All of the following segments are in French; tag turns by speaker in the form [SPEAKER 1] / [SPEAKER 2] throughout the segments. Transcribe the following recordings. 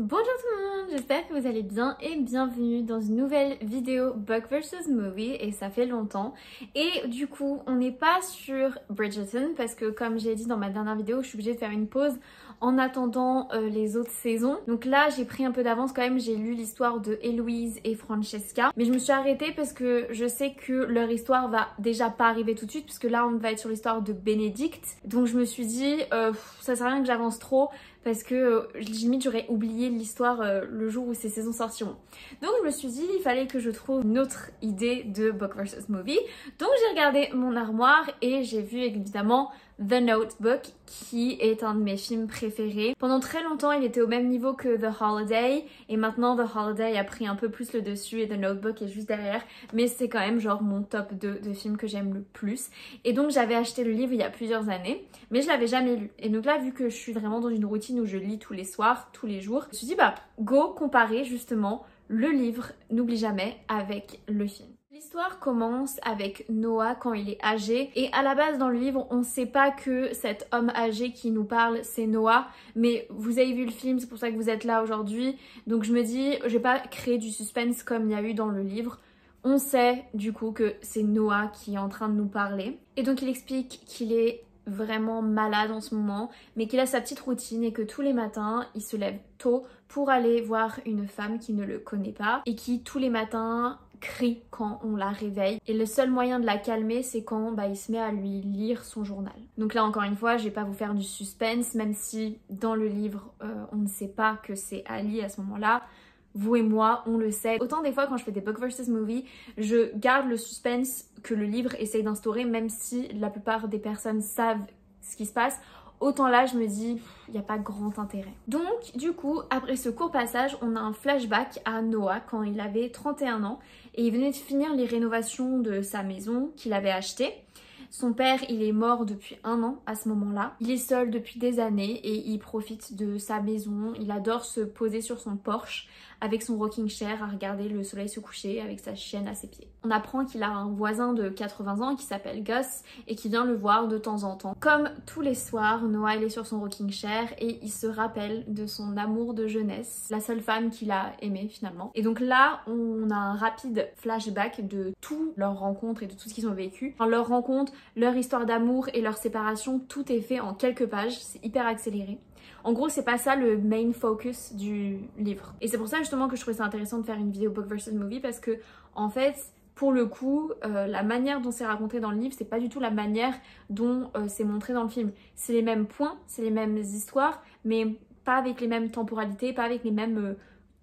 [SPEAKER 1] Bonjour tout le monde, j'espère que vous allez bien et bienvenue dans une nouvelle vidéo Book vs Movie et ça fait longtemps. Et du coup on n'est pas sur Bridgerton parce que comme j'ai dit dans ma dernière vidéo je suis obligée de faire une pause en attendant les autres saisons. Donc là j'ai pris un peu d'avance quand même, j'ai lu l'histoire de Héloïse et Francesca. Mais je me suis arrêtée parce que je sais que leur histoire va déjà pas arriver tout de suite puisque là on va être sur l'histoire de Bénédicte. Donc je me suis dit ça sert à rien que j'avance trop parce que limite j'aurais oublié l'histoire le jour où ces saisons sortiront. Donc je me suis dit il fallait que je trouve une autre idée de Book vs Movie. Donc j'ai regardé mon armoire et j'ai vu évidemment The Notebook qui est un de mes films préférés. Pendant très longtemps il était au même niveau que The Holiday et maintenant The Holiday a pris un peu plus le dessus et The Notebook est juste derrière, mais c'est quand même genre mon top 2 de films que j'aime le plus. Et donc j'avais acheté le livre il y a plusieurs années mais je l'avais jamais lu. Et donc là vu que je suis vraiment dans une routine où je lis tous les soirs, tous les jours, je me suis dit bah go comparer justement le livre N'oublie jamais avec le film. L'histoire commence avec Noah quand il est âgé et à la base dans le livre on ne sait pas que cet homme âgé qui nous parle c'est Noah, mais vous avez vu le film, c'est pour ça que vous êtes là aujourd'hui, donc je me dis je vais pas créer du suspense comme il y a eu dans le livre. On sait du coup que c'est Noah qui est en train de nous parler et donc il explique qu'il est vraiment malade en ce moment mais qu'il a sa petite routine et que tous les matins il se lève tôt pour aller voir une femme qui ne le connaît pas et qui tous les matins crie quand on la réveille et le seul moyen de la calmer c'est quand il se met à lui lire son journal. Donc là encore une fois je vais pas vous faire du suspense même si dans le livre on ne sait pas que c'est Ali à ce moment là. Vous et moi, on le sait. Autant des fois quand je fais des Book vs Movie, je garde le suspense que le livre essaye d'instaurer même si la plupart des personnes savent ce qui se passe. Autant là je me dis, il n'y a pas grand intérêt. Donc du coup, après ce court passage, on a un flashback à Noah quand il avait 31 ans et il venait de finir les rénovations de sa maison qu'il avait achetée. Son père, il est mort depuis 1 an à ce moment-là. Il est seul depuis des années et il profite de sa maison. Il adore se poser sur son porche avec son rocking chair à regarder le soleil se coucher avec sa chienne à ses pieds. On apprend qu'il a un voisin de 80 ans qui s'appelle Gus et qui vient le voir de temps en temps. Comme tous les soirs, Noah il est sur son rocking chair et il se rappelle de son amour de jeunesse, la seule femme qu'il a aimée finalement. Et donc là, on a un rapide flashback de toutes leurs rencontres et de tout ce qu'ils ont vécu. Enfin, leur rencontre, leur histoire d'amour et leur séparation, tout est fait en quelques pages, c'est hyper accéléré. En gros, c'est pas ça le main focus du livre. Et c'est pour ça justement que je trouvais ça intéressant de faire une vidéo Book vs Movie parce que en fait, pour le coup, la manière dont c'est raconté dans le livre, c'est pas du tout la manière dont c'est montré dans le film. C'est les mêmes points, c'est les mêmes histoires, mais pas avec les mêmes temporalités, pas avec les mêmes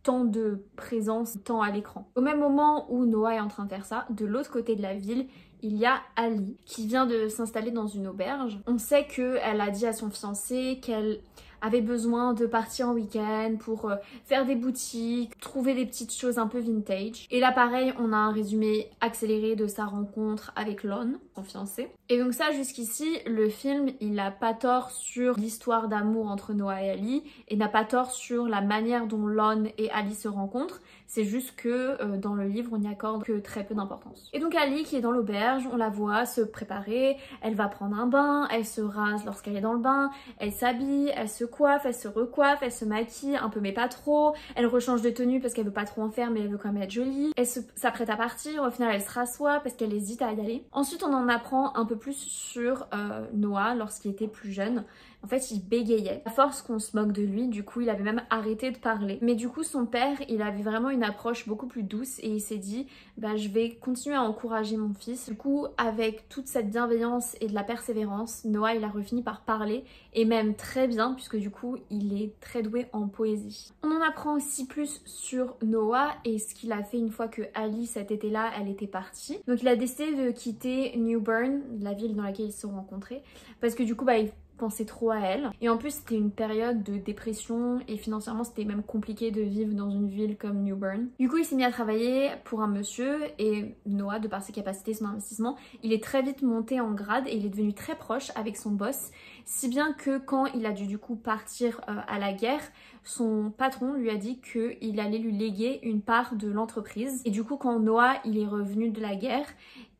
[SPEAKER 1] temps de présence, temps à l'écran. Au même moment où Noah est en train de faire ça, de l'autre côté de la ville, il y a Ali qui vient de s'installer dans une auberge. On sait qu'elle a dit à son fiancé qu'elle avait besoin de partir en week-end pour faire des boutiques, trouver des petites choses un peu vintage. Et là pareil, on a un résumé accéléré de sa rencontre avec Lon, son fiancé. Et donc ça jusqu'ici, le film il a pas tort sur l'histoire d'amour entre Noah et Ali et n'a pas tort sur la manière dont Lon et Ali se rencontrent. C'est juste que dans le livre on n'y accorde que très peu d'importance. Et donc Ali qui est dans l'auberge, on la voit se préparer, elle va prendre un bain, elle se rase lorsqu'elle est dans le bain, elle s'habille, elle se coiffe, elle se recoiffe, elle se maquille un peu mais pas trop, elle rechange de tenue parce qu'elle veut pas trop en faire mais elle veut quand même être jolie, elle s'apprête à partir, au final elle se rassoit parce qu'elle hésite à y aller. Ensuite on en apprend un peu plus sur Noah lorsqu'il était plus jeune. En fait il bégayait, à force qu'on se moque de lui, du coup il avait même arrêté de parler. Mais du coup son père il avait vraiment une approche beaucoup plus douce et il s'est dit bah je vais continuer à encourager mon fils. Du coup avec toute cette bienveillance et de la persévérance, Noah il a refini par parler et même très bien puisque du coup il est très doué en poésie. On en apprend aussi plus sur Noah et ce qu'il a fait une fois que Ali cet été là elle était partie. Donc il a décidé de quitter New Bern, la ville dans laquelle ils se sont rencontrés, parce que du coup il pensait trop à elle. Et en plus c'était une période de dépression et financièrement c'était même compliqué de vivre dans une ville comme New Bern. Du coup il s'est mis à travailler pour un monsieur et Noah, de par ses capacités, son investissement, il est très vite monté en grade et il est devenu très proche avec son boss, si bien que quand il a dû du coup partir à la guerre, son patron lui a dit qu'il allait lui léguer une part de l'entreprise. Et du coup quand Noah il est revenu de la guerre,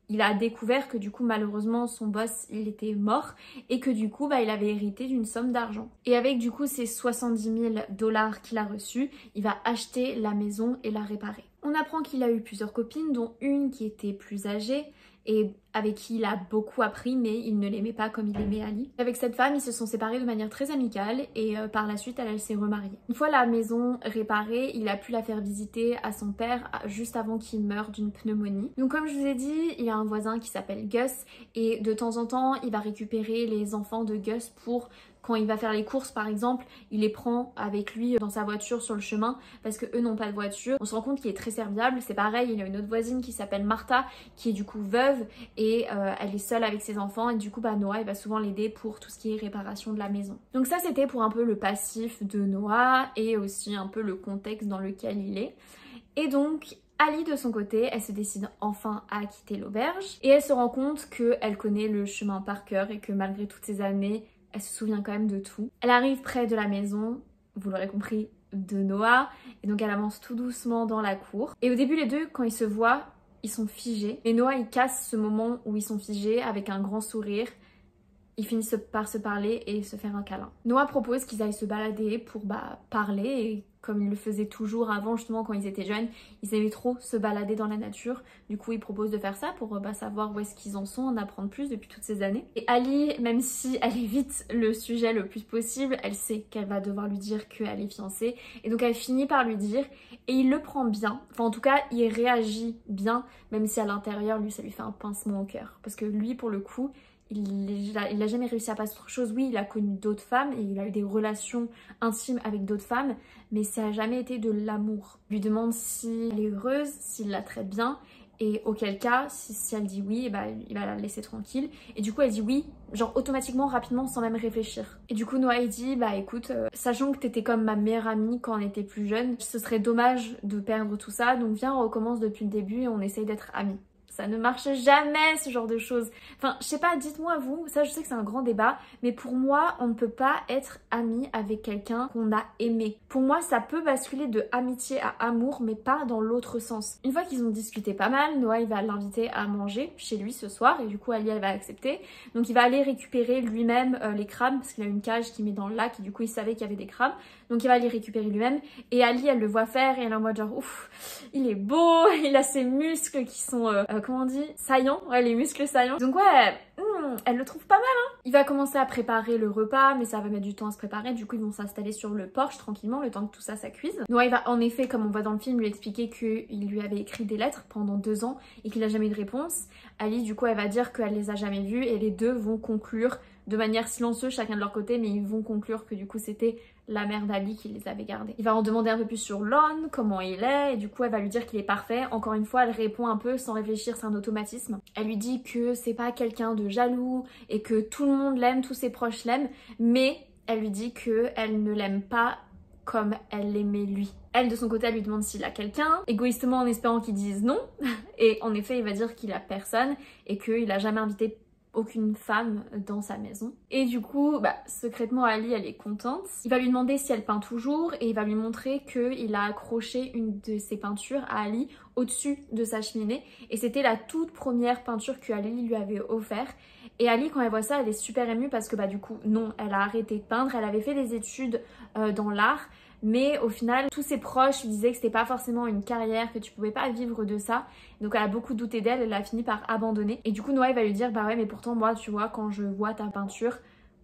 [SPEAKER 1] il a découvert que du coup malheureusement son boss il était mort et que du coup il avait hérité d'une somme d'argent. Et avec du coup ces 70 000 $ qu'il a reçus, il va acheter la maison et la réparer. On apprend qu'il a eu plusieurs copines, dont une qui était plus âgée et avec qui il a beaucoup appris, mais il ne l'aimait pas comme il aimait Ali. Avec cette femme, ils se sont séparés de manière très amicale et par la suite, elle s'est remariée. Une fois la maison réparée, il a pu la faire visiter à son père juste avant qu'il meure d'une pneumonie. Donc comme je vous ai dit, il a un voisin qui s'appelle Gus et de temps en temps, il va récupérer les enfants de Gus pour... Quand il va faire les courses par exemple, il les prend avec lui dans sa voiture sur le chemin parce que eux n'ont pas de voiture. On se rend compte qu'il est très serviable. C'est pareil, il a une autre voisine qui s'appelle Martha qui est du coup veuve et elle est seule avec ses enfants et du coup Noah il va souvent l'aider pour tout ce qui est réparation de la maison. Donc ça c'était pour un peu le passif de Noah et aussi un peu le contexte dans lequel il est. Et donc Ali de son côté, elle se décide enfin à quitter l'auberge et elle se rend compte qu'elle connaît le chemin par cœur et que malgré toutes ces années, elle se souvient quand même de tout. Elle arrive près de la maison, vous l'aurez compris, de Noah. Et donc elle avance tout doucement dans la cour. Et au début les deux, quand ils se voient, ils sont figés. Et Noah il casse ce moment où ils sont figés avec un grand sourire. Ils finissent par se parler et se faire un câlin. Noah propose qu'ils aillent se balader pour parler et comme ils le faisaient toujours avant justement quand ils étaient jeunes, ils aimaient trop se balader dans la nature. Du coup il propose de faire ça pour savoir où est-ce qu'ils en sont, en apprendre plus depuis toutes ces années. Et Ali, même si elle évite le sujet le plus possible, elle sait qu'elle va devoir lui dire qu'elle est fiancée. Et donc elle finit par lui dire et il le prend bien. Enfin en tout cas il réagit bien même si à l'intérieur lui ça lui fait un pincement au cœur. Parce que lui pour le coup... Il n'a jamais réussi à passer autre chose. Oui, il a connu d'autres femmes et il a eu des relations intimes avec d'autres femmes, mais ça n'a jamais été de l'amour. Il lui demande si elle est heureuse, s'il la traite bien, et auquel cas, si elle dit oui, il va la laisser tranquille. Et du coup, elle dit oui, genre automatiquement, rapidement, sans même réfléchir. Et du coup, Noah il dit, écoute, sachant que t'étais comme ma meilleure amie quand on était plus jeune, ce serait dommage de perdre tout ça, donc viens, on recommence depuis le début et on essaye d'être amis. Ça ne marche jamais ce genre de choses. Enfin, je sais pas, dites-moi vous, ça je sais que c'est un grand débat, mais pour moi, on ne peut pas être ami avec quelqu'un qu'on a aimé. Pour moi, ça peut basculer de amitié à amour, mais pas dans l'autre sens. Une fois qu'ils ont discuté pas mal, Noah il va l'inviter à manger chez lui ce soir et du coup Ali elle va accepter. Donc il va aller récupérer lui-même les crabes parce qu'il a une cage qu'il met dans le lac et du coup il savait qu'il y avait des crabes. Donc il va aller récupérer lui-même et Ali elle le voit faire et elle est en mode genre ouf, il est beau, il a ses muscles qui sont comment on dit, saillants, ouais les muscles saillants. Donc ouais, elle le trouve pas mal hein. Il va commencer à préparer le repas mais ça va mettre du temps à se préparer, du coup ils vont s'installer sur le porche tranquillement le temps que tout ça cuise. Noah il va en effet, comme on voit dans le film, lui expliquer qu'il lui avait écrit des lettres pendant 2 ans et qu'il a jamais eu de réponse. Ali du coup elle va dire qu'elle les a jamais vues et les deux vont conclure de manière silencieuse chacun de leur côté, mais ils vont conclure que du coup c'était la mère d'Ali qui les avait gardés. Il va en demander un peu plus sur Lon, comment il est, et du coup elle va lui dire qu'il est parfait. Encore une fois elle répond un peu sans réfléchir, c'est un automatisme. Elle lui dit que c'est pas quelqu'un de jaloux et que tout le monde l'aime, tous ses proches l'aiment, mais elle lui dit qu'elle ne l'aime pas comme elle l'aimait lui. Elle de son côté elle lui demande s'il a quelqu'un, égoïstement en espérant qu'il dise non, et en effet il va dire qu'il a personne et qu'il a jamais invité aucune femme dans sa maison. Et du coup, secrètement Ali elle est contente. Il va lui demander si elle peint toujours et il va lui montrer qu'il a accroché une de ses peintures à Ali au-dessus de sa cheminée et c'était la toute première peinture que Ali lui avait offert. Et Ali quand elle voit ça elle est super émue parce que du coup non, elle a arrêté de peindre, elle avait fait des études dans l'art. Mais au final, tous ses proches lui disaient que c'était pas forcément une carrière, que tu pouvais pas vivre de ça. Donc elle a beaucoup douté d'elle, elle a fini par abandonner. Et du coup Noah il va lui dire ouais mais pourtant moi tu vois quand je vois ta peinture,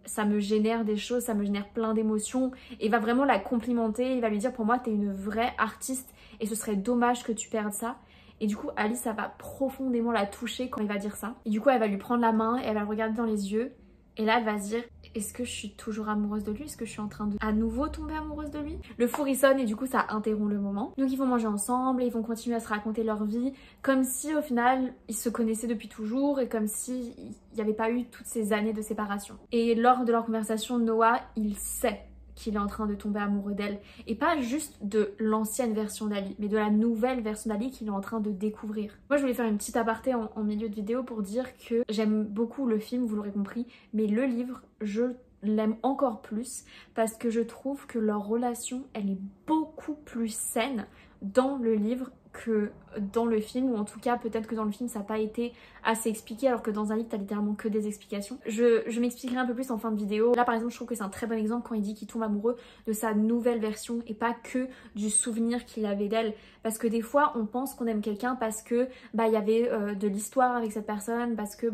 [SPEAKER 1] ça me génère des choses, ça me génère plein d'émotions. Et il va vraiment la complimenter, il va lui dire pour moi t'es une vraie artiste et ce serait dommage que tu perdes ça. Et du coup Ali ça va profondément la toucher quand il va dire ça. Et du coup elle va lui prendre la main et elle va le regarder dans les yeux. Et là elle va se dire est-ce que je suis toujours amoureuse de lui? Est-ce que je suis en train de à nouveau tomber amoureuse de lui? Le four il sonne et du coup ça interrompt le moment. Donc ils vont manger ensemble et ils vont continuer à se raconter leur vie comme si au final ils se connaissaient depuis toujours et comme si il n'y avait pas eu toutes ces années de séparation. Et lors de leur conversation, Noah il sait qu'il est en train de tomber amoureux d'elle. Et pas juste de l'ancienne version d'Ali, mais de la nouvelle version d'Ali qu'il est en train de découvrir. Moi je voulais faire une petite aparté en milieu de vidéo pour dire que j'aime beaucoup le film, vous l'aurez compris, mais le livre, je l'aime encore plus parce que je trouve que leur relation, elle est beaucoup plus saine dans le livre que dans le film, ou en tout cas peut-être que dans le film ça n'a pas été assez expliqué alors que dans un livre t'as littéralement que des explications. Je m'expliquerai un peu plus en fin de vidéo. Là par exemple je trouve que c'est un très bon exemple quand il dit qu'il tombe amoureux de sa nouvelle version et pas que du souvenir qu'il avait d'elle, parce que des fois on pense qu'on aime quelqu'un parce que il y avait de l'histoire avec cette personne, parce que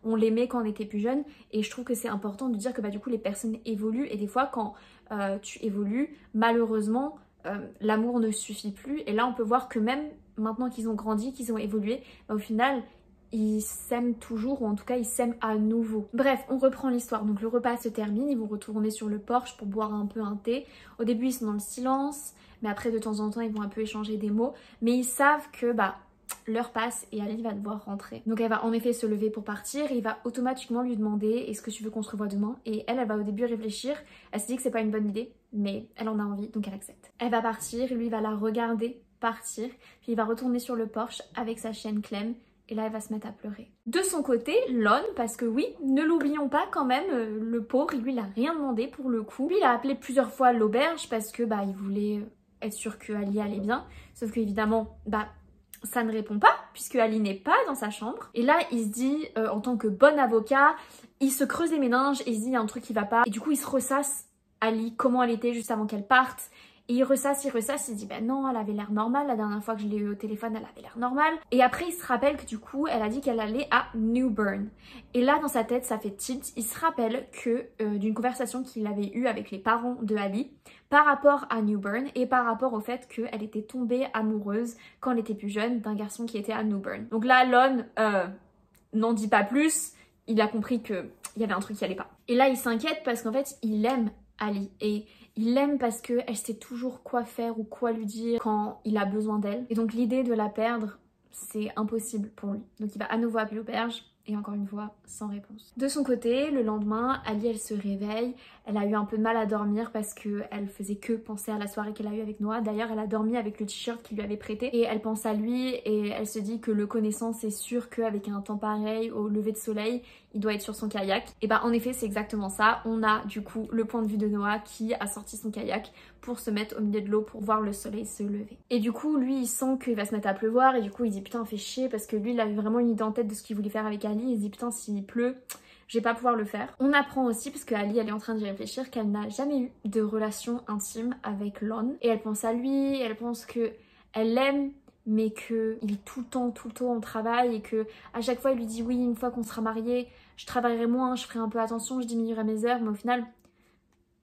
[SPEAKER 1] on l'aimait quand on était plus jeune, et je trouve que c'est important de dire que du coup les personnes évoluent, et des fois quand tu évolues, malheureusement l'amour ne suffit plus, et là on peut voir que même maintenant qu'ils ont grandi, qu'ils ont évolué, au final ils s'aiment toujours, ou en tout cas ils s'aiment à nouveau. Bref, on reprend l'histoire. Donc le repas se termine, ils vont retourner sur le porche pour boire un peu un thé. Au début ils sont dans le silence, mais après de temps en temps ils vont un peu échanger des mots, mais ils savent que l'heure passe et Ali va devoir rentrer. Donc elle va en effet se lever pour partir, et il va automatiquement lui demander est-ce que tu veux qu'on se revoie demain, et elle va au début réfléchir, elle se dit que c'est pas une bonne idée, mais elle en a envie donc elle accepte. Elle va partir et lui va la regarder partir, puis il va retourner sur le porche avec sa chienne Clem, et là elle va se mettre à pleurer. De son côté, Lon, parce que oui, ne l'oublions pas quand même, le pauvre, lui il a rien demandé pour le coup. Lui il a appelé plusieurs fois l'auberge parce que il voulait être sûr que Ali allait bien, sauf que évidemment ça ne répond pas puisque Ali n'est pas dans sa chambre. Et là il se dit en tant que bon avocat, il se creuse les méninges et il se dit il y a un truc qui va pas, et du coup il se ressasse Ali comment elle était juste avant qu'elle parte. Et il ressasse, il se dit non, elle avait l'air normale, la dernière fois que je l'ai eu au téléphone elle avait l'air normale. Et après il se rappelle que du coup elle a dit qu'elle allait à New Bern. Et là dans sa tête ça fait tilt, il se rappelle que d'une conversation qu'il avait eue avec les parents de Ali par rapport à New Bern, et par rapport au fait qu'elle était tombée amoureuse quand elle était plus jeune d'un garçon qui était à New Bern. Donc là Lon n'en dit pas plus, il a compris qu'il y avait un truc qui allait pas. Et là il s'inquiète parce qu'en fait il aime Ali, et il l'aime parce qu'elle sait toujours quoi faire ou quoi lui dire quand il a besoin d'elle. Et donc l'idée de la perdre, c'est impossible pour lui. Donc il va à nouveau appeler l'auberge, et encore une fois, sans réponse. De son côté, le lendemain, Ali, elle se réveille. Elle a eu un peu de mal à dormir parce qu'elle faisait que penser à la soirée qu'elle a eue avec Noah. D'ailleurs, elle a dormi avec le t-shirt qu'il lui avait prêté, et elle pense à lui, et elle se dit que le connaissant, c'est sûr qu'avec un temps pareil, au lever de soleil, il doit être sur son kayak. Et en effet, c'est exactement ça. On a du coup le point de vue de Noah qui a sorti son kayak pour se mettre au milieu de l'eau pour voir le soleil se lever. Et du coup, lui, il sent qu'il va se mettre à pleuvoir, et du coup, il dit putain, fait chier, parce que lui, il avait vraiment une idée en tête de ce qu'il voulait faire avec Ali. Il se dit putain, s'il pleut, je vais pas pouvoir le faire. On apprend aussi, parce que Ali elle est en train d'y réfléchir, qu'elle n'a jamais eu de relation intime avec Lon, et elle pense à lui, elle pense que elle l'aime, mais qu'il est tout le temps au travail, et que à chaque fois il lui dit oui, une fois qu'on sera mariés je travaillerai moins, je ferai un peu attention, je diminuerai mes heures, mais au final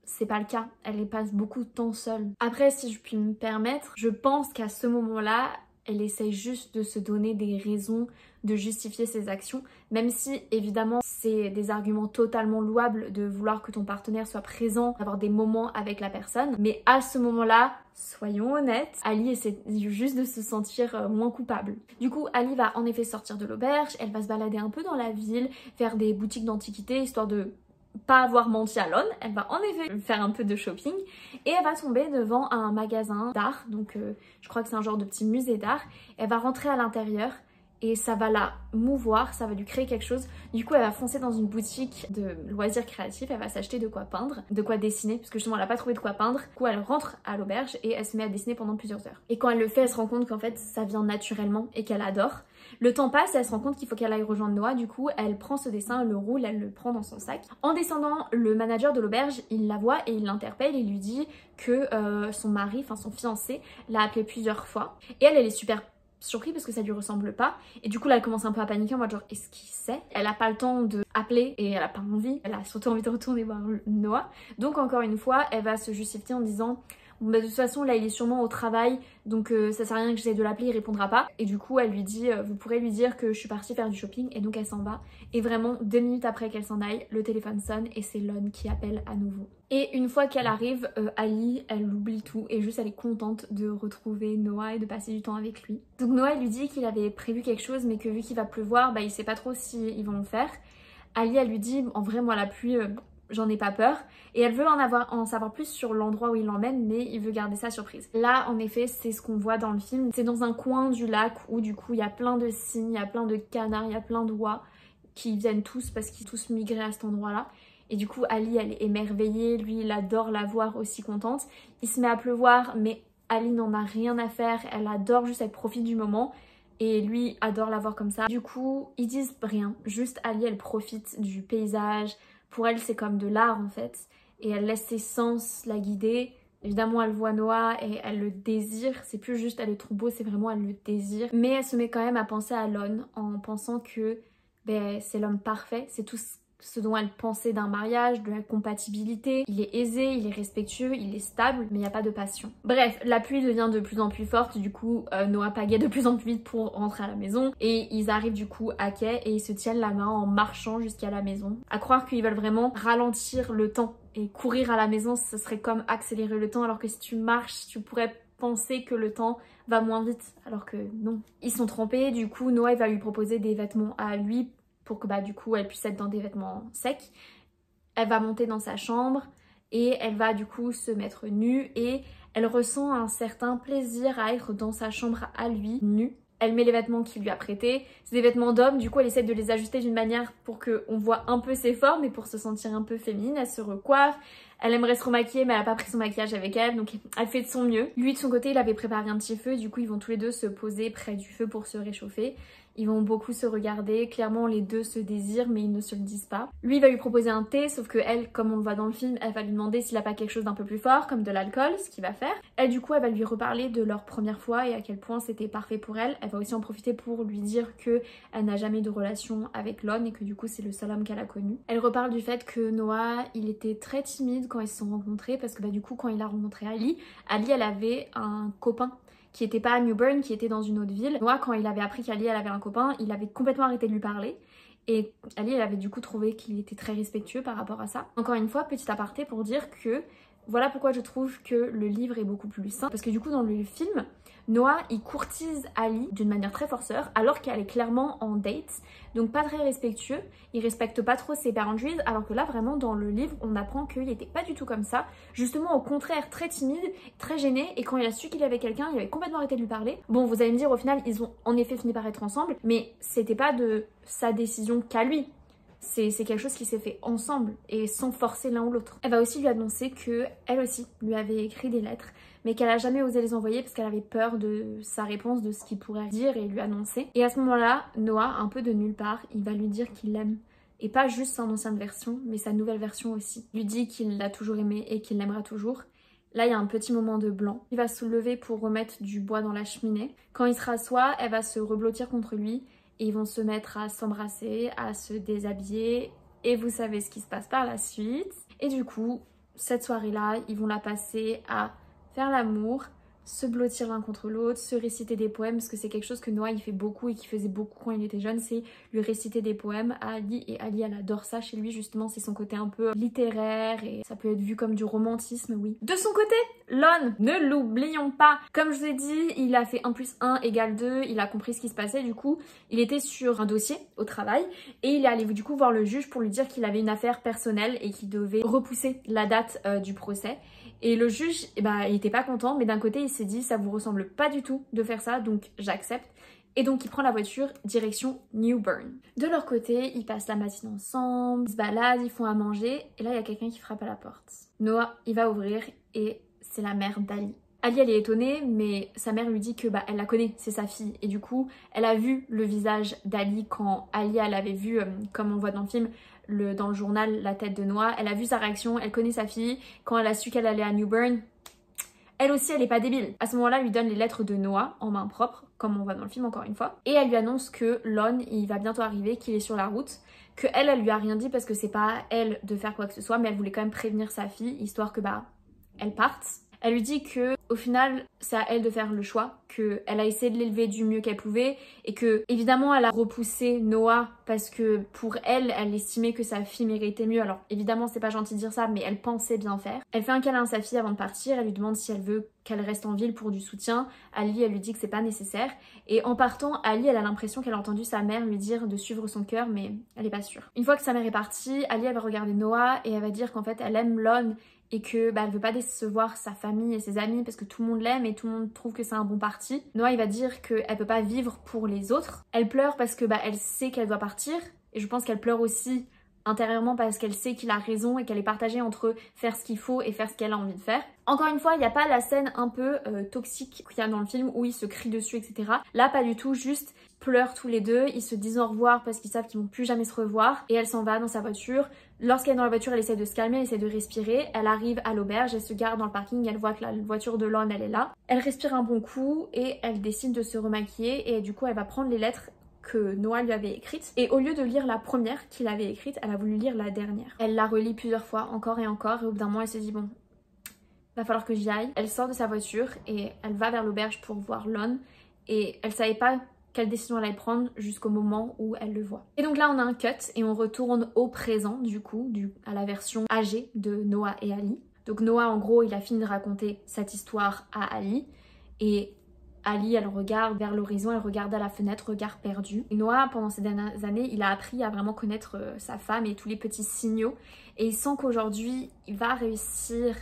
[SPEAKER 1] c'est pas le cas, elle passe beaucoup de temps seule. Après, si je puis me permettre, je pense qu'à ce moment-là elle essaye juste de se donner des raisons de justifier ses actions, même si évidemment c'est des arguments totalement louables de vouloir que ton partenaire soit présent, d'avoir des moments avec la personne, mais à ce moment-là, soyons honnêtes, Ali essaie juste de se sentir moins coupable. Du coup, Ali va en effet sortir de l'auberge, elle va se balader un peu dans la ville, faire des boutiques d'antiquités, histoire de pas avoir menti à Lon. Elle va en effet faire un peu de shopping, et elle va tomber devant un magasin d'art, donc je crois que c'est un genre de petit musée d'art. Elle va rentrer à l'intérieur et ça va la mouvoir, ça va lui créer quelque chose. Du coup elle va foncer dans une boutique de loisirs créatifs, elle va s'acheter de quoi peindre, de quoi dessiner, parce que justement elle n'a pas trouvé de quoi peindre. Du coup elle rentre à l'auberge et elle se met à dessiner pendant plusieurs heures. Et quand elle le fait, elle se rend compte qu'en fait ça vient naturellement et qu'elle adore. Le temps passe et elle se rend compte qu'il faut qu'elle aille rejoindre Noah. Du coup elle prend ce dessin, elle le roule, elle le prend dans son sac. En descendant, le manager de l'auberge il la voit et il l'interpelle et lui dit que son mari, enfin son fiancé, l'a appelé plusieurs fois, et elle est super surpris parce que ça lui ressemble pas, et du coup là elle commence un peu à paniquer en mode genre est-ce qu'il sait. Elle a pas le temps de appeler et elle a pas envie, elle a surtout envie de retourner voir Noah. Donc encore une fois elle va se justifier en disant bon de toute façon là il est sûrement au travail, donc ça sert à rien que j'essaie de l'appeler, il répondra pas. Et du coup elle lui dit vous pourrez lui dire que je suis partie faire du shopping, et donc elle s'en va. Et vraiment 2 minutes après qu'elle s'en aille, le téléphone sonne et c'est Lon qui appelle à nouveau. Et une fois qu'elle arrive, Ali elle oublie tout et juste elle est contente de retrouver Noah et de passer du temps avec lui. Donc Noah lui dit qu'il avait prévu quelque chose, mais que vu qu'il va pleuvoir, il sait pas trop si ils vont le faire. Ali elle lui dit en vrai moi la pluie j'en ai pas peur, et elle veut en savoir plus sur l'endroit où il l'emmène, mais il veut garder ça surprise. Là en effet c'est ce qu'on voit dans le film, c'est dans un coin du lac où du coup il y a plein de cygnes, il y a plein de canards, il y a plein d'oies qui viennent tous parce qu'ils tous migré à cet endroit là. Et du coup Ali elle est émerveillée, lui il adore la voir aussi contente. Il se met à pleuvoir, mais Ali n'en a rien à faire, elle adore juste, elle profite du moment. Et lui adore la voir comme ça. Du coup, ils disent rien. Juste Ali, elle profite du paysage. Pour elle, c'est comme de l'art en fait. Et elle laisse ses sens la guider. Évidemment, elle voit Noah et elle le désire. C'est plus juste elle est trop beau, c'est vraiment elle le désire. Mais elle se met quand même à penser à Lon en pensant que c'est l'homme parfait. C'est tout ce dont elle pensait d'un mariage, de la compatibilité. Il est aisé, il est respectueux, il est stable, mais il n'y a pas de passion. Bref, la pluie devient de plus en plus forte, du coup Noah pagaie de plus en plus vite pour rentrer à la maison et ils arrivent du coup à quai et ils se tiennent la main en marchant jusqu'à la maison. À croire qu'ils veulent vraiment ralentir le temps et courir à la maison, ce serait comme accélérer le temps, alors que si tu marches, tu pourrais penser que le temps va moins vite, alors que non. Ils sont trempés, du coup Noah il va lui proposer des vêtements à lui pour que du coup elle puisse être dans des vêtements secs. Elle va monter dans sa chambre et elle va du coup se mettre nue et elle ressent un certain plaisir à être dans sa chambre à lui, nue. Elle met les vêtements qu'il lui a prêtés, c'est des vêtements d'homme, du coup elle essaie de les ajuster d'une manière pour qu'on voit un peu ses formes et pour se sentir un peu féminine. Elle se recoiffe, elle aimerait se remaquiller mais elle a pas pris son maquillage avec elle, donc elle fait de son mieux. Lui de son côté il avait préparé un petit feu, du coup ils vont tous les deux se poser près du feu pour se réchauffer. Ils vont beaucoup se regarder, clairement les deux se désirent mais ils ne se le disent pas. Lui il va lui proposer un thé, sauf que elle, comme on le voit dans le film, elle va lui demander s'il a pas quelque chose d'un peu plus fort, comme de l'alcool, ce qu'il va faire. Elle du coup elle va lui reparler de leur première fois et à quel point c'était parfait pour elle. Elle va aussi en profiter pour lui dire que elle n'a jamais eu de relation avec Lon et que du coup c'est le seul homme qu'elle a connu. Elle reparle du fait que Noah il était très timide quand ils se sont rencontrés parce que du coup quand il a rencontré Ali elle avait un copain qui était pas à Newburn, qui était dans une autre ville. Noah, quand il avait appris qu'Ali elle avait un copain, il avait complètement arrêté de lui parler. Et Ali elle avait du coup trouvé qu'il était très respectueux par rapport à ça. Encore une fois, petit aparté pour dire que voilà pourquoi je trouve que le livre est beaucoup plus sain. Parce que du coup dans le film, Noah il courtise Ali d'une manière très forceur alors qu'elle est clairement en date. Donc pas très respectueux, il respecte pas trop ses boundaries alors que là vraiment dans le livre on apprend qu'il était pas du tout comme ça. Justement au contraire très timide, très gêné et quand il a su qu'il avait quelqu'un il avait complètement arrêté de lui parler. Bon vous allez me dire au final ils ont en effet fini par être ensemble mais c'était pas de sa décision qu'à lui. C'est quelque chose qui s'est fait ensemble et sans forcer l'un ou l'autre. Elle va aussi lui annoncer que elle aussi lui avait écrit des lettres mais qu'elle a jamais osé les envoyer parce qu'elle avait peur de sa réponse, de ce qu'il pourrait dire et lui annoncer. Et à ce moment-là, Noah, un peu de nulle part, il va lui dire qu'il l'aime. Et pas juste son ancienne version, mais sa nouvelle version aussi. Il lui dit qu'il l'a toujours aimé et qu'il l'aimera toujours. Là, il y a un petit moment de blanc. Il va se lever pour remettre du bois dans la cheminée. Quand il se rassoit, elle va se reblottir contre lui. Et ils vont se mettre à s'embrasser, à se déshabiller. Et vous savez ce qui se passe par la suite. Et du coup, cette soirée-là, ils vont la passer à faire l'amour, se blottir l'un contre l'autre, se réciter des poèmes, parce que c'est quelque chose que Noah il fait beaucoup et qu'il faisait beaucoup quand il était jeune, c'est lui réciter des poèmes à Ali, et Ali elle adore ça chez lui justement, c'est son côté un peu littéraire et ça peut être vu comme du romantisme, oui. De son côté, Lon, ne l'oublions pas, comme je vous ai dit, il a fait 1 + 1 = 2, il a compris ce qui se passait, du coup il était sur un dossier au travail et il est allé du coup voir le juge pour lui dire qu'il avait une affaire personnelle et qu'il devait repousser la date du procès. Et le juge, il était pas content, mais d'un côté il s'est dit ça vous ressemble pas du tout de faire ça, donc j'accepte. Et donc il prend la voiture direction Newburn. De leur côté, ils passent la matinée ensemble, ils se baladent, ils font à manger, et là il y a quelqu'un qui frappe à la porte. Noah, il va ouvrir et c'est la mère d'Ali. Ali elle est étonnée mais sa mère lui dit que elle la connaît, c'est sa fille et du coup elle a vu le visage d'Ali quand Ali elle avait vu, comme on voit dans le film, dans le journal la tête de Noah, elle a vu sa réaction, elle connaît sa fille, quand elle a su qu'elle allait à Newburn, elle aussi elle est pas débile. À ce moment-là elle lui donne les lettres de Noah en main propre, comme on voit dans le film encore une fois, et elle lui annonce que Lon il va bientôt arriver, qu'il est sur la route, que elle lui a rien dit parce que c'est pas à elle de faire quoi que ce soit, mais elle voulait quand même prévenir sa fille histoire que elle parte. Elle lui dit que au final c'est à elle de faire le choix, qu'elle a essayé de l'élever du mieux qu'elle pouvait et que évidemment elle a repoussé Noah parce que pour elle, elle estimait que sa fille méritait mieux. Alors évidemment c'est pas gentil de dire ça mais elle pensait bien faire. Elle fait un câlin à sa fille avant de partir, elle lui demande si elle veut qu'elle reste en ville pour du soutien. Ali elle lui dit que c'est pas nécessaire et en partant Ali elle a l'impression qu'elle a entendu sa mère lui dire de suivre son cœur mais elle est pas sûre. Une fois que sa mère est partie, Ali elle va regarder Noah et elle va dire qu'en fait elle aime Lon et que elle veut pas décevoir sa famille et ses amis parce que tout le monde l'aime et tout le monde trouve que c'est un bon parti. Noah il va dire qu'elle peut pas vivre pour les autres. Elle pleure parce que elle sait qu'elle doit partir et je pense qu'elle pleure aussi intérieurement parce qu'elle sait qu'il a raison et qu'elle est partagée entre faire ce qu'il faut et faire ce qu'elle a envie de faire. Encore une fois, il n'y a pas la scène un peu toxique qu'il y a dans le film où ils se crient dessus, etc. Là, pas du tout, juste pleurent tous les deux, ils se disent au revoir parce qu'ils savent qu'ils vont plus jamais se revoir et elle s'en va dans sa voiture. Lorsqu'elle est dans la voiture, elle essaie de se calmer, elle essaie de respirer, elle arrive à l'auberge, elle se gare dans le parking, elle voit que la voiture de Lon, elle est là. Elle respire un bon coup et elle décide de se remaquiller et du coup elle va prendre les lettres que Noah lui avait écrites et au lieu de lire la première qu'il avait écrite, elle a voulu lire la dernière. Elle la relit plusieurs fois, encore et encore, et au bout d'un moment elle se dit bon, va falloir que j'y aille. Elle sort de sa voiture et elle va vers l'auberge pour voir Lon et elle savait pas quelle décision elle allait prendre jusqu'au moment où elle le voit. Et donc là on a un cut et on retourne au présent du coup, à la version âgée de Noah et Ali. Donc Noah en gros il a fini de raconter cette histoire à Ali et Ali elle regarde vers l'horizon, elle regarde à la fenêtre, regard perdu. Et Noah pendant ces dernières années il a appris à vraiment connaître sa femme et tous les petits signaux et il sent qu'aujourd'hui il va réussir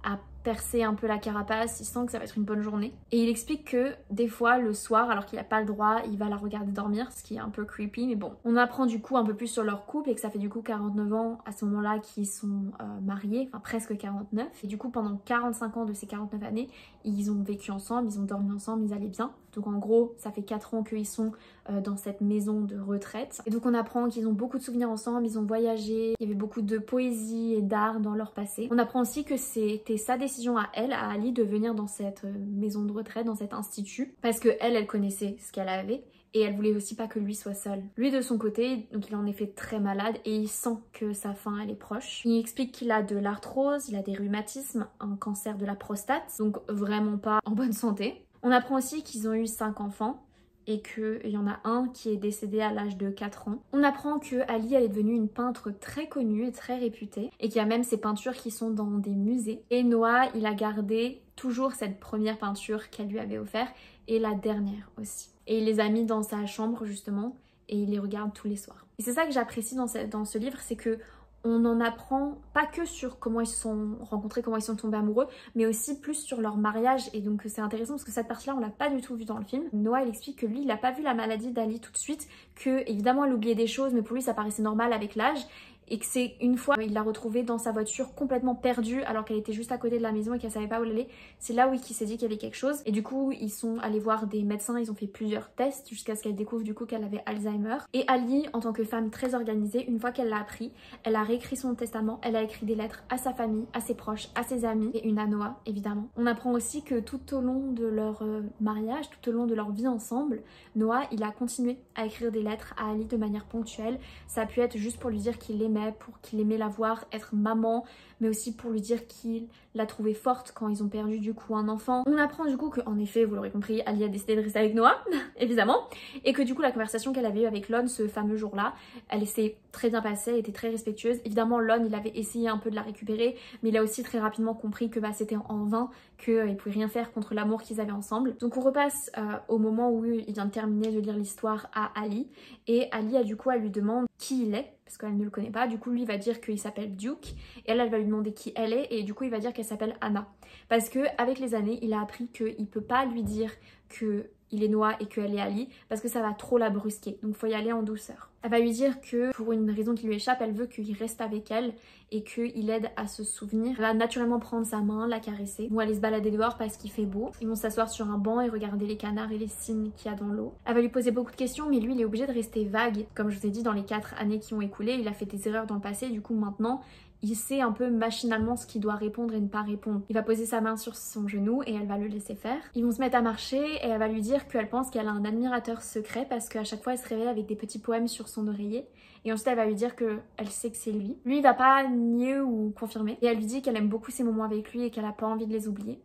[SPEAKER 1] à percer un peu la carapace, il sent que ça va être une bonne journée. Et il explique que des fois le soir, alors qu'il n'a pas le droit, il va la regarder dormir, ce qui est un peu creepy, mais bon. On apprend du coup un peu plus sur leur couple et que ça fait du coup 49 ans à ce moment-là qu'ils sont mariés, enfin presque 49. Et du coup pendant 45 ans de ces 49 années, ils ont vécu ensemble, ils ont dormi ensemble, ils allaient bien. Donc en gros, ça fait 4 ans qu'ils sont dans cette maison de retraite. Et donc on apprend qu'ils ont beaucoup de souvenirs ensemble, ils ont voyagé, il y avait beaucoup de poésie et d'art dans leur passé. On apprend aussi que c'était sa décision à elle, à Ali, de venir dans cette maison de retraite, dans cet institut, parce que elle connaissait ce qu'elle avait. Et elle voulait aussi pas que lui soit seul. Lui de son côté, donc il est en effet très malade et il sent que sa fin elle est proche. Il explique qu'il a de l'arthrose, il a des rhumatismes, un cancer de la prostate, donc vraiment pas en bonne santé. On apprend aussi qu'ils ont eu 5 enfants et qu'il y en a un qui est décédé à l'âge de 4 ans. On apprend que Ali elle est devenue une peintre très connue et très réputée et qu'il y a même ses peintures qui sont dans des musées. Et Noah il a gardé toujours cette première peinture qu'elle lui avait offerte et la dernière aussi. Et il les a mis dans sa chambre justement et il les regarde tous les soirs. Et c'est ça que j'apprécie dans ce livre, c'est que on en apprend pas que sur comment ils se sont rencontrés, comment ils sont tombés amoureux, mais aussi plus sur leur mariage. Et donc c'est intéressant parce que cette partie-là, on l'a pas du tout vue dans le film. Noah, il explique que lui, il a pas vu la maladie d'Ali tout de suite, que évidemment elle oubliait des choses, mais pour lui ça paraissait normal avec l'âge. Et que c'est une fois il l'a retrouvée dans sa voiture complètement perdue alors qu'elle était juste à côté de la maison et qu'elle savait pas où elle allait. C'est là où il s'est dit qu'il y avait quelque chose. Et du coup ils sont allés voir des médecins, ils ont fait plusieurs tests jusqu'à ce qu'elle découvre du coup qu'elle avait Alzheimer. Et Ali, en tant que femme très organisée, une fois qu'elle l'a appris, elle a réécrit son testament, elle a écrit des lettres à sa famille, à ses proches, à ses amis et une à Noah évidemment. On apprend aussi que tout au long de leur mariage, tout au long de leur vie ensemble, Noah il a continué à écrire des lettres à Ali de manière ponctuelle. Ça a pu être juste pour lui dire qu'il l'aimait, pour qu'il aimait la voir être maman, mais aussi pour lui dire qu'il l'a trouvée forte quand ils ont perdu du coup un enfant. On apprend du coup que, en effet, vous l'aurez compris, Ali a décidé de rester avec Noah, évidemment, et que du coup la conversation qu'elle avait eue avec Lon ce fameux jour-là, elle s'est très bien passée, elle était très respectueuse. Évidemment Lon il avait essayé un peu de la récupérer, mais il a aussi très rapidement compris que c'était en vain, qu'il pouvait rien faire contre l'amour qu'ils avaient ensemble. Donc on repasse au moment où il vient de terminer de lire l'histoire à Ali, et Ali a du coup elle lui demande qui il est, parce qu'elle ne le connaît pas. Du coup lui il va dire qu'il s'appelle Duke et elle va lui demander qui elle est et du coup il va dire qu'elle s'appelle Anna, parce que avec les années il a appris qu'il peut pas lui dire que il est Noah et qu'elle est Ali parce que ça va trop la brusquer, donc faut y aller en douceur. Elle va lui dire que pour une raison qui lui échappe, elle veut qu'il reste avec elle et qu'il aide à se souvenir. Elle va naturellement prendre sa main, la caresser. Ils vont aller se balader dehors parce qu'il fait beau. Ils vont s'asseoir sur un banc et regarder les canards et les cygnes qu'il y a dans l'eau. Elle va lui poser beaucoup de questions, mais lui il est obligé de rester vague. Comme je vous ai dit, dans les 4 années qui ont écoulé, il a fait des erreurs dans le passé, du coup maintenant il sait un peu machinalement ce qu'il doit répondre et ne pas répondre. Il va poser sa main sur son genou et elle va le laisser faire. Ils vont se mettre à marcher et elle va lui dire qu'elle pense qu'elle a un admirateur secret parce qu'à chaque fois elle se réveille avec des petits poèmes sur son oreiller. Et ensuite elle va lui dire qu'elle sait que c'est lui. Lui il va pas nier ou confirmer. Et elle lui dit qu'elle aime beaucoup ses moments avec lui et qu'elle a pas envie de les oublier.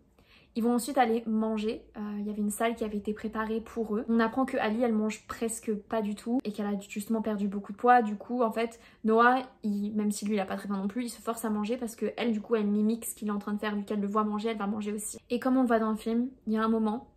[SPEAKER 1] Ils vont ensuite aller manger, il y avait une salle qui avait été préparée pour eux. On apprend que Ali elle mange presque pas du tout et qu'elle a justement perdu beaucoup de poids. Du coup en fait Noah, même si lui il a pas très faim non plus, il se force à manger parce que elle du coup elle mimique ce qu'il est en train de faire, vu qu'elle le voit manger, elle va manger aussi. Et comme on le voit dans le film, il y a un moment,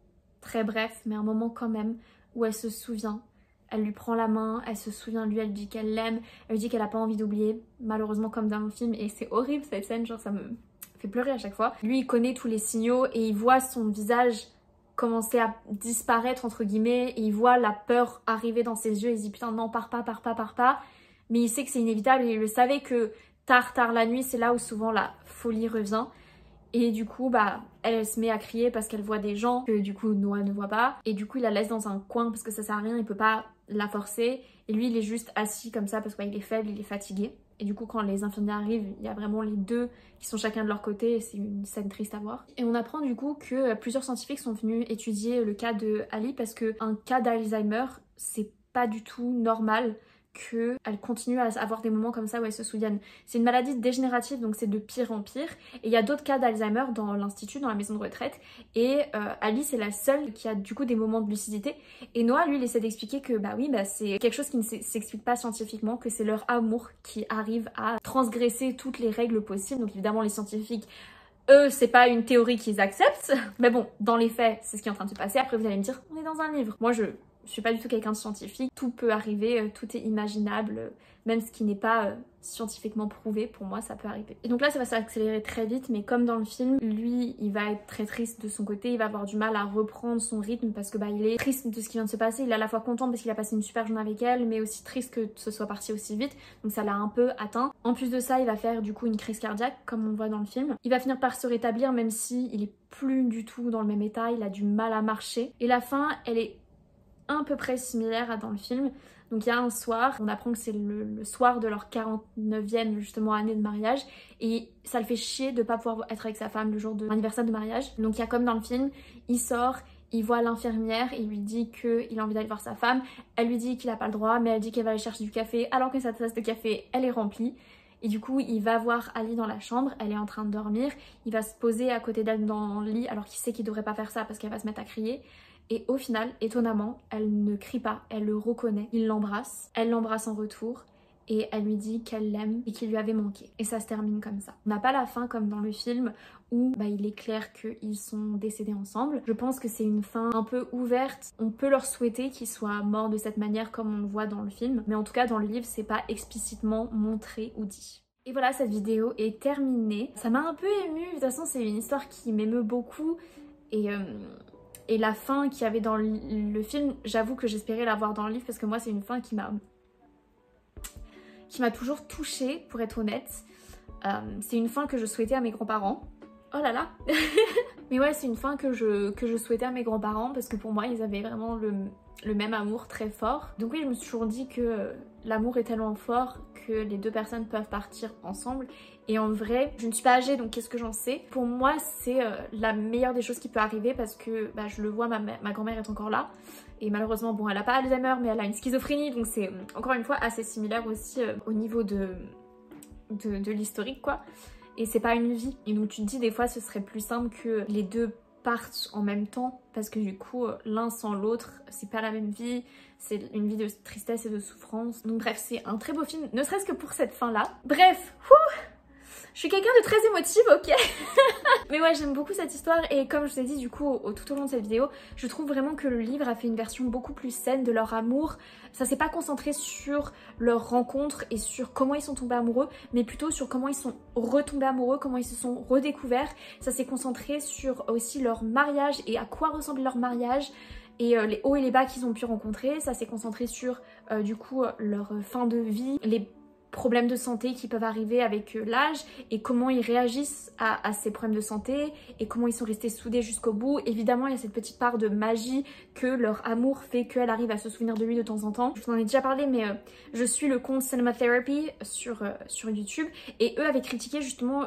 [SPEAKER 1] très bref mais un moment quand même, où elle se souvient. Elle lui prend la main, elle se souvient de lui, elle lui dit qu'elle l'aime, elle lui dit qu'elle a pas envie d'oublier, malheureusement comme dans le film, et c'est horrible cette scène, genre ça me fait pleurer à chaque fois. Lui il connaît tous les signaux et il voit son visage commencer à disparaître entre guillemets et il voit la peur arriver dans ses yeux et il se dit putain non pars pas, mais il sait que c'est inévitable et il le savait que tard la nuit, c'est là où souvent la folie revient. Et du coup, bah, elle se met à crier parce qu'elle voit des gens que du coup Noah ne voit pas. Et du coup, il la laisse dans un coin parce que ça sert à rien, il peut pas la forcer. Et lui, il est juste assis comme ça parce qu'il est faible, il est fatigué. Et du coup, quand les infirmiers arrivent, il y a vraiment les deux qui sont chacun de leur côté et c'est une scène triste à voir. Et on apprend du coup que plusieurs scientifiques sont venus étudier le cas de Ali parce qu'un cas d'Alzheimer, c'est pas du tout normal qu'elle continue à avoir des moments comme ça où elle se souvienne. C'est une maladie dégénérative, donc c'est de pire en pire. Et il y a d'autres cas d'Alzheimer dans l'institut, dans la maison de retraite. Et Ali, c'est la seule qui a du coup des moments de lucidité. Et Noah, lui, il essaie d'expliquer que bah oui, bah c'est quelque chose qui ne s'explique pas scientifiquement, que c'est leur amour qui arrive à transgresser toutes les règles possibles. Donc évidemment, les scientifiques, eux, c'est pas une théorie qu'ils acceptent. Mais bon, dans les faits, c'est ce qui est en train de se passer. Après, vous allez me dire, on est dans un livre. Moi, je suis pas du tout quelqu'un de scientifique, tout peut arriver, tout est imaginable, même ce qui n'est pas scientifiquement prouvé, pour moi ça peut arriver. Et donc là ça va s'accélérer très vite, mais comme dans le film, lui il va être très triste de son côté, il va avoir du mal à reprendre son rythme parce que bah il est triste de ce qui vient de se passer, il est à la fois content parce qu'il a passé une super journée avec elle, mais aussi triste que ce soit parti aussi vite, donc ça l'a un peu atteint. En plus de ça, il va faire du coup une crise cardiaque, comme on voit dans le film. Il va finir par se rétablir même si il est plus du tout dans le même état, il a du mal à marcher. Et la fin, elle est à peu près similaire à dans le film. Donc il y a un soir, on apprend que c'est le soir de leur 49e justement année de mariage et ça le fait chier de pas pouvoir être avec sa femme le jour de l'anniversaire de mariage. Donc il y a comme dans le film, il sort, il voit l'infirmière, il lui dit qu'il a envie d'aller voir sa femme, elle lui dit qu'il a pas le droit mais elle dit qu'elle va aller chercher du café alors que sa tasse de café elle est remplie. Et du coup, il va voir Ali dans la chambre, elle est en train de dormir, il va se poser à côté d'elle dans le lit alors qu'il sait qu'il devrait pas faire ça parce qu'elle va se mettre à crier. Et au final, étonnamment, elle ne crie pas, elle le reconnaît, il l'embrasse, elle l'embrasse en retour et elle lui dit qu'elle l'aime et qu'il lui avait manqué. Et ça se termine comme ça. On n'a pas la fin comme dans le film où bah, il est clair qu'ils sont décédés ensemble. Je pense que c'est une fin un peu ouverte. On peut leur souhaiter qu'ils soient morts de cette manière comme on le voit dans le film. Mais en tout cas, dans le livre, c'est pas explicitement montré ou dit. Et voilà, cette vidéo est terminée. Ça m'a un peu émue. De toute façon, c'est une histoire qui m'émeut beaucoup. Et la fin qu'il y avait dans le film, j'avoue que j'espérais la voir dans le livre parce que moi c'est une fin qui m'a toujours touchée, pour être honnête. C'est une fin que je souhaitais à mes grands-parents. Oh là là. Mais ouais, c'est une fin que je souhaitais à mes grands-parents parce que pour moi ils avaient vraiment le même amour très fort. Donc oui, je me suis toujours dit que l'amour est tellement fort que les deux personnes peuvent partir ensemble. Et en vrai, je ne suis pas âgée donc qu'est-ce que j'en sais? Pour moi c'est la meilleure des choses qui peut arriver parce que bah, je le vois, ma grand-mère est encore là. Et malheureusement, bon, elle a pas Alzheimer mais elle a une schizophrénie, donc c'est encore une fois assez similaire aussi au niveau de l'historique quoi. Et c'est pas une vie. Et donc tu te dis des fois ce serait plus simple que les deux partent en même temps parce que du coup l'un sans l'autre c'est pas la même vie, c'est une vie de tristesse et de souffrance. Donc bref, c'est un très beau film, ne serait-ce que pour cette fin là. Bref, je suis quelqu'un de très émotive, ok. Mais ouais, j'aime beaucoup cette histoire et comme je vous ai dit du coup tout au long de cette vidéo, je trouve vraiment que le livre a fait une version beaucoup plus saine de leur amour. Ça s'est pas concentré sur leur rencontre et sur comment ils sont tombés amoureux, mais plutôt sur comment ils sont retombés amoureux, comment ils se sont redécouverts. Ça s'est concentré sur aussi leur mariage et à quoi ressemble leur mariage et les hauts et les bas qu'ils ont pu rencontrer. Ça s'est concentré sur du coup leur fin de vie, les problèmes de santé qui peuvent arriver avec l'âge et comment ils réagissent à ces problèmes de santé et comment ils sont restés soudés jusqu'au bout. Évidemment, il y a cette petite part de magie que leur amour fait qu'elle arrive à se souvenir de lui de temps en temps. Je vous en ai déjà parlé, mais je suis le compte Cinema Therapy sur YouTube et eux avaient critiqué justement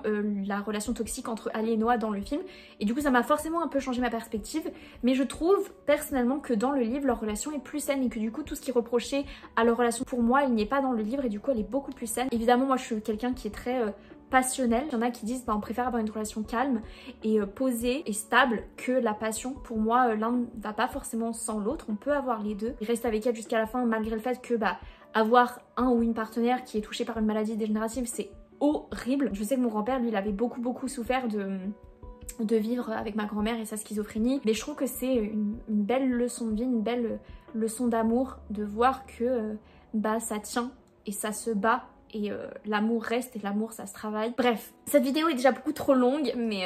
[SPEAKER 1] la relation toxique entre Ali et Noah dans le film et du coup ça m'a forcément un peu changé ma perspective, mais je trouve personnellement que dans le livre leur relation est plus saine et que du coup tout ce qui est reproché à leur relation, pour moi il n'y est pas dans le livre et du coup elle est beaucoup plus saine. Évidemment moi je suis quelqu'un qui est très passionnel. Il y en a qui disent bah, on préfère avoir une relation calme et posée et stable que la passion. Pour moi l'un ne va pas forcément sans l'autre, on peut avoir les deux. Il reste avec elle jusqu'à la fin malgré le fait que bah avoir un ou une partenaire qui est touché par une maladie dégénérative c'est horrible. Je sais que mon grand-père lui il avait beaucoup souffert de vivre avec ma grand-mère et sa schizophrénie, mais je trouve que c'est une belle leçon de vie, une belle leçon d'amour de voir que bah ça tient et ça se bat et l'amour reste et l'amour ça se travaille. Bref, cette vidéo est déjà beaucoup trop longue mais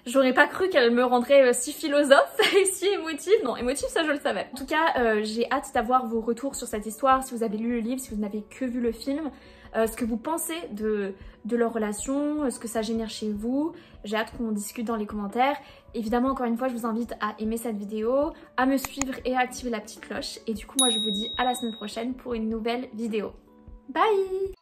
[SPEAKER 1] J'aurais pas cru qu'elle me rendrait si philosophe et si émotive. Non, émotive, ça je le savais. En tout cas, j'ai hâte d'avoir vos retours sur cette histoire, si vous avez lu le livre, si vous n'avez que vu le film, ce que vous pensez de leur relation, ce que ça génère chez vous. J'ai hâte qu'on discute dans les commentaires. Évidemment, encore une fois, je vous invite à aimer cette vidéo, à me suivre et à activer la petite cloche. Et du coup, moi, je vous dis à la semaine prochaine pour une nouvelle vidéo. Bye!